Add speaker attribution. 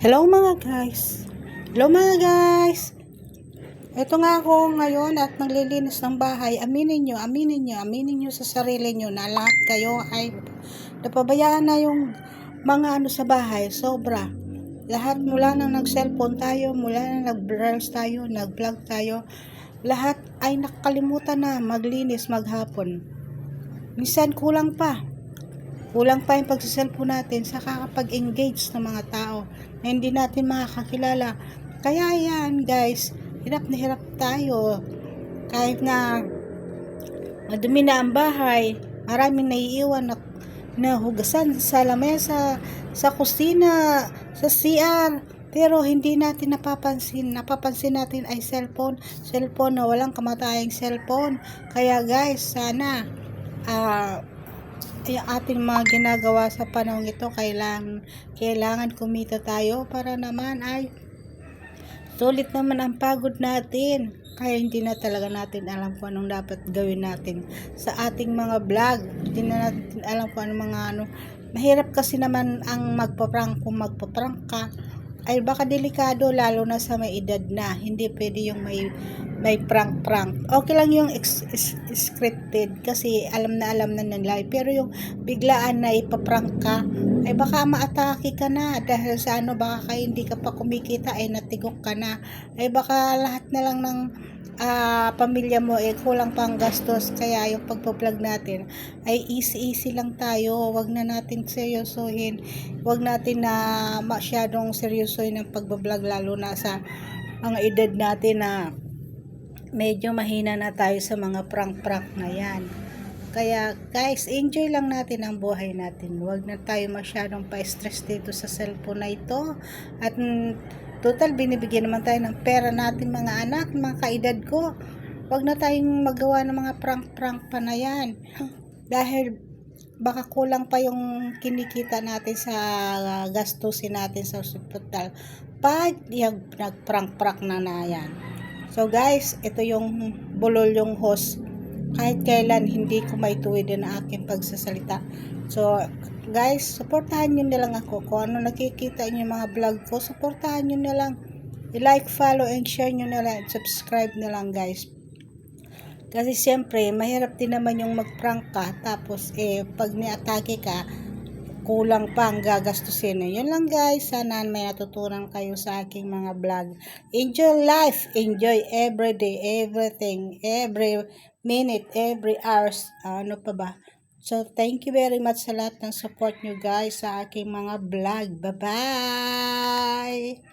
Speaker 1: Hello mga guys. Hello mga guys. Ito nga ako ngayon at naglilinis ng bahay. Aminin nyo sa sarili nyo na lahat kayo ay napabayaan na yung mga sa bahay. Sobra. Lahat mula nang nag-cellphone tayo, mula nang nag-browse tayo, nag-vlog tayo, lahat ay nakalimutan na maglinis maghapon. Minsan kulang pa yung pagsiselfone natin sa kakapag-engage ng mga tao na hindi natin makakakilala. Kaya yan guys, hirap na hirap tayo. Kahit na madumi na ang bahay, maraming naiiwan na hugasan sa lamesa, sa kusina, sa CR. Pero hindi natin napapansin natin ay cellphone na walang kamatayang cellphone. Kaya guys, sana yung ating mga ginagawa sa panahon ito, kailangan kumita tayo para naman ay sulit naman ang pagod natin. Kaya hindi na talaga natin alam kung anong dapat gawin natin sa ating mga vlog. Hindi na natin alam kung anong mga mahirap kasi naman ang magpa-prank. Kung magpa-prank ka ay baka delikado, lalo na sa may edad na. Hindi pwede yung may prank. Okay lang yung scripted kasi alam na nila. Pero yung biglaan na ipaprank ka, ay baka maatake ka na dahil sa baka hindi ka pa kumikita ay natigok ka na. Ay baka lahat na lang ng pamilya mo kulang pang gastos. Kaya yung pagpa-vlog natin ay easy lang tayo. Wag na natin seryosohin. Wag natin na masyadong seryosohin ang pagbablog, lalo na sa mga edad natin na medyo mahina na tayo sa mga prank na yan. Kaya guys, enjoy lang natin ang buhay natin. Huwag na tayo masyadong pa-stress dito sa cellphone na ito. At total, binibigyan naman tayo ng pera natin mga anak, mga kaedad ko. Huwag na tayong magawa ng mga prank pa na yan. Dahil baka kulang pa yung kinikita natin sa gastusin natin sa hospital pag yung nag-prank na yan. So guys, ito yung bulol yung host. Kahit kailan hindi ko maituwid ang aking pagsasalita. So guys, supportahan nyo na lang ako. Kung ano nakikita nyo mga vlog ko, supportahan nyo na lang. I-like, follow, and share nyo na lang. Subscribe na lang guys. Kasi siyempre, mahirap din naman yung mag-prank ka. Tapos pag ni-atake ka, kulang pa ang gagastusin. Yun lang guys, sana may natutunan kayo sa aking mga vlog. Enjoy life, enjoy every day, everything, every minute, every hours, ano pa ba. So thank you very much sa lahat ng support nyo guys sa aking mga vlog. Bye bye.